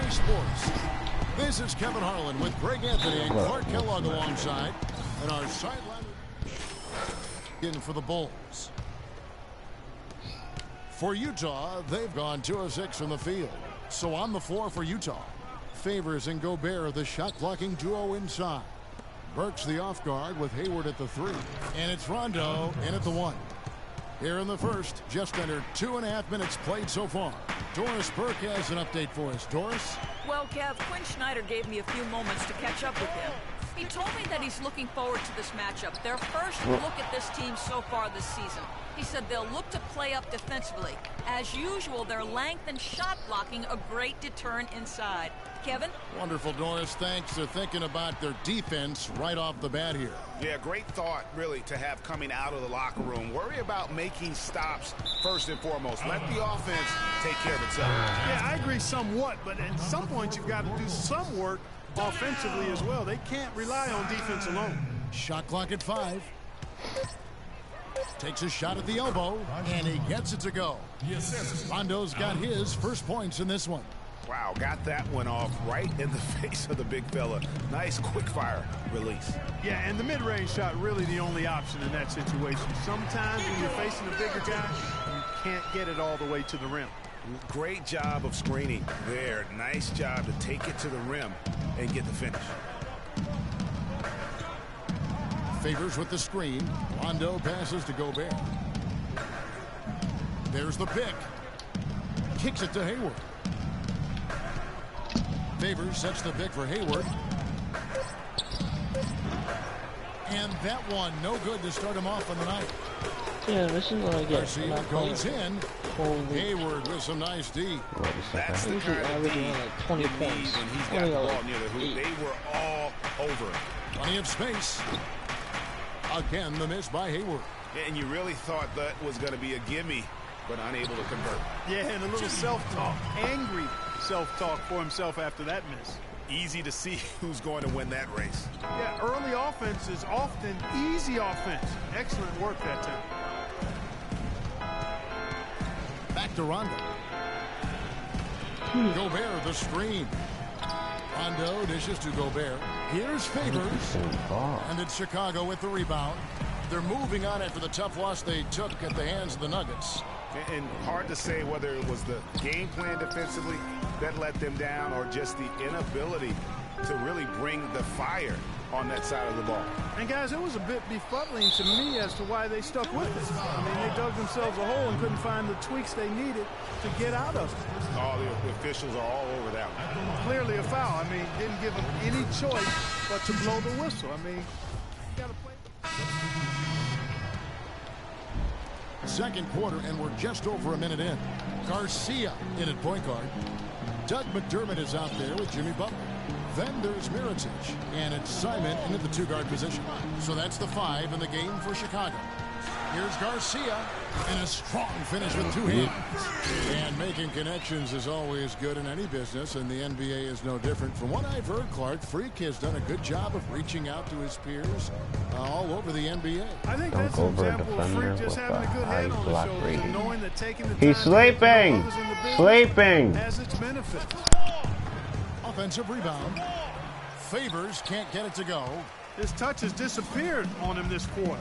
Bally Sports. This is Kevin Harlan with Greg Anthony and Clark Kellogg alongside. And our sideline in for the Bulls. For Utah, they've gone 2 of 6 from the field. So on the floor for Utah, Favors and Gobert, the shot-blocking duo inside. Burks the off guard with Hayward at the 3. And it's Rondo in at the 1. Here in the first, just under 2.5 minutes played so far. Doris Burke has an update for us. Doris? Well, Kev, Quinn Snyder gave me a few moments to catch up with him. He told me that he's looking forward to this matchup, their first look at this team so far this season. He said they'll look to play up defensively. As usual, their length and shot blocking a great deterrent inside. Kevin? Wonderful, Doris. Thanks. They're thinking about their defense right off the bat here. Yeah, great thought, really, to have coming out of the locker room. Worry about making stops first and foremost. Let the offense take care of itself. Yeah, I agree somewhat, but at some point you've got to do some work offensively as well. They can't rely on defense alone. Shot clock at 5. Takes a shot at the elbow, and he gets it to go. Rondo's got his first points in this one. Wow, got that one off right in the face of the big fella. Nice quick fire release. Yeah, and the mid-range shot really the only option in that situation. Sometimes when you're facing a bigger guy, you can't get it all the way to the rim. Great job of screening there. Nice job to take it to the rim and get the finish. Favors with the screen. Rondo passes to Gobert. There's the pick. Kicks it to Hayward. Favors sets the pick for Hayward. And that one no good to start him off on the night. Yeah, this is what I get. Garcia goes in. Hayward with some nice D. That's the kind of D like 20 you points. need when he's got the ball near the hoop. They were all over. Plenty of space. Again, the miss by Hayward. And you really thought that was going to be a gimme, but unable to convert. Yeah, and a little self-talk, angry self-talk for himself after that miss. Easy to see who's going to win that race. Yeah, early offense is often easy offense. Excellent work that time. Back to Rondo. Gobert the screen. Rondo dishes to Gobert. Here's Favors. And it's Chicago with the rebound. They're moving on after the tough loss they took at the hands of the Nuggets. And hard to say whether it was the game plan defensively that let them down or just the inability to really bring the fire on that side of the ball. And guys, it was a bit befuddling to me as to why they stuck with it. I mean, they dug themselves a hole and couldn't find the tweaks they needed to get out of it. All the officials are all over that one. Clearly a foul. I mean, didn't give them any choice but to blow the whistle. I mean, you got to play. Second quarter, and we're just over a minute in. Garcia in at point guard. Doug McDermott is out there with Jimmy Butler. Then there's Mirotic, and it's Simon in at the 2-guard position. So that's the 5 in the game for Chicago. Here's Garcia, and a strong finish with 2 hands. And making connections is always good in any business, and the NBA is no different. From what I've heard, Clark, Freak has done a good job of reaching out to his peers all over the NBA. I think that's an example of Freak just having a good head on his shoulders and knowing that taking the time He's sleeping. Sleeping. has its benefits. Offensive rebound. Favors can't get it to go. His touch has disappeared on him this quarter.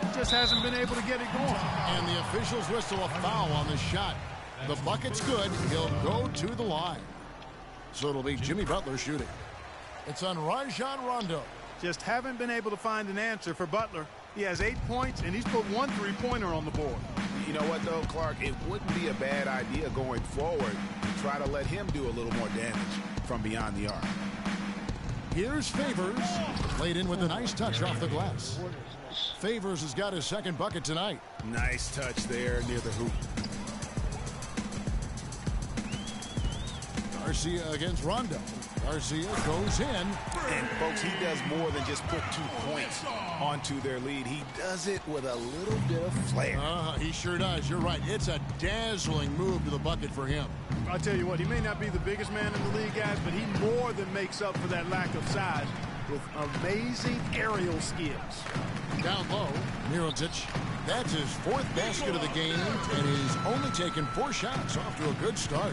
He just hasn't been able to get it going. And the officials whistle a foul on this shot. The bucket's good. He'll go to the line. So it'll be Jimmy Butler shooting. It's on Rajon Rondo. Just haven't been able to find an answer for Butler. He has 8 points, and he's put 1 3-pointer on the board. You know what, though, Clark? It wouldn't be a bad idea going forward to try to let him do a little more damage from beyond the arc. Here's Favors. Played in with a nice touch off the glass. Favors has got his second bucket tonight. Nice touch there near the hoop. Garcia against Rondo. Garcia goes in. And, folks, he does more than just put 2 points onto their lead. He does it with a little bit of flair. He sure does. You're right. It's a dazzling move to the bucket for him. I'll tell you what, he may not be the biggest man in the league, guys, but he more than makes up for that lack of size with amazing aerial skills. Down low, Mirotic. That's his 4th basket of the game, and he's only taken 4 shots off to a good start.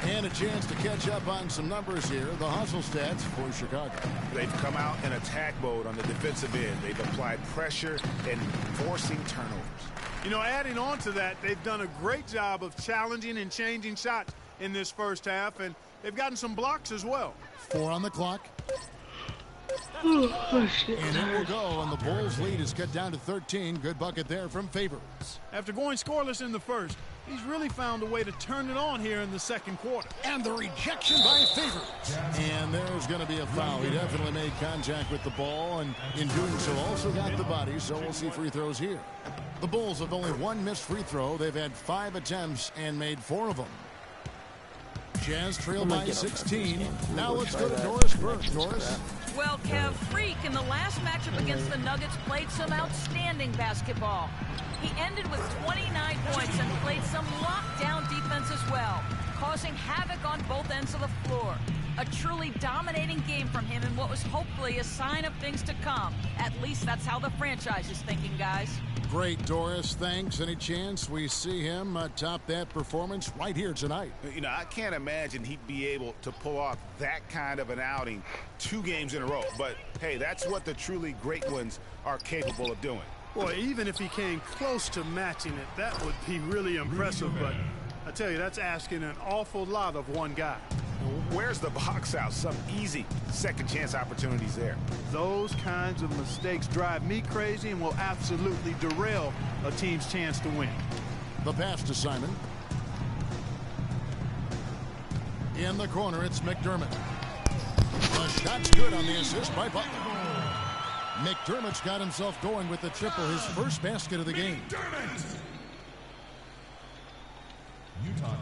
And a chance to catch up on some numbers here. The hustle stats for Chicago. They've come out in attack mode on the defensive end. They've applied pressure and forcing turnovers. You know, adding on to that, they've done a great job of challenging and changing shots in this first half, and they've gotten some blocks as well. 4 on the clock. And it will go, and the Bulls' lead is cut down to 13. Good bucket there from Favors. After going scoreless in the first, he's really found a way to turn it on here in the second quarter. And the rejection by Favors. And there's going to be a foul. He definitely made contact with the ball, and in doing so also got the body, so we'll see free throws here. The Bulls have only 1 missed free throw. They've had 5 attempts and made 4 of them. Jazz trail by 16. Now let's go to Norris first. Norris. Well, Kev, Freak in the last matchup against the Nuggets played some outstanding basketball. He ended with 29 points and played some lockdown defense as well, causing havoc on both ends of the floor. A truly dominating game from him in what was hopefully a sign of things to come. At least that's how the franchise is thinking, guys. Great, Doris. Thanks. Any chance we see him top that performance right here tonight? You know, I can't imagine he'd be able to pull off that kind of an outing 2 games in a row. But, hey, that's what the truly great ones are capable of doing. Boy, even if he came close to matching it, that would be really impressive. But I tell you, that's asking an awful lot of one guy. Where's the box out? Some easy second chance opportunities there. Those kinds of mistakes drive me crazy and will absolutely derail a team's chance to win. The pass to Simon. In the corner, it's McDermott. The shot's good on the assist by Butler. McDermott's got himself going with the triple, his first basket of the game. Utah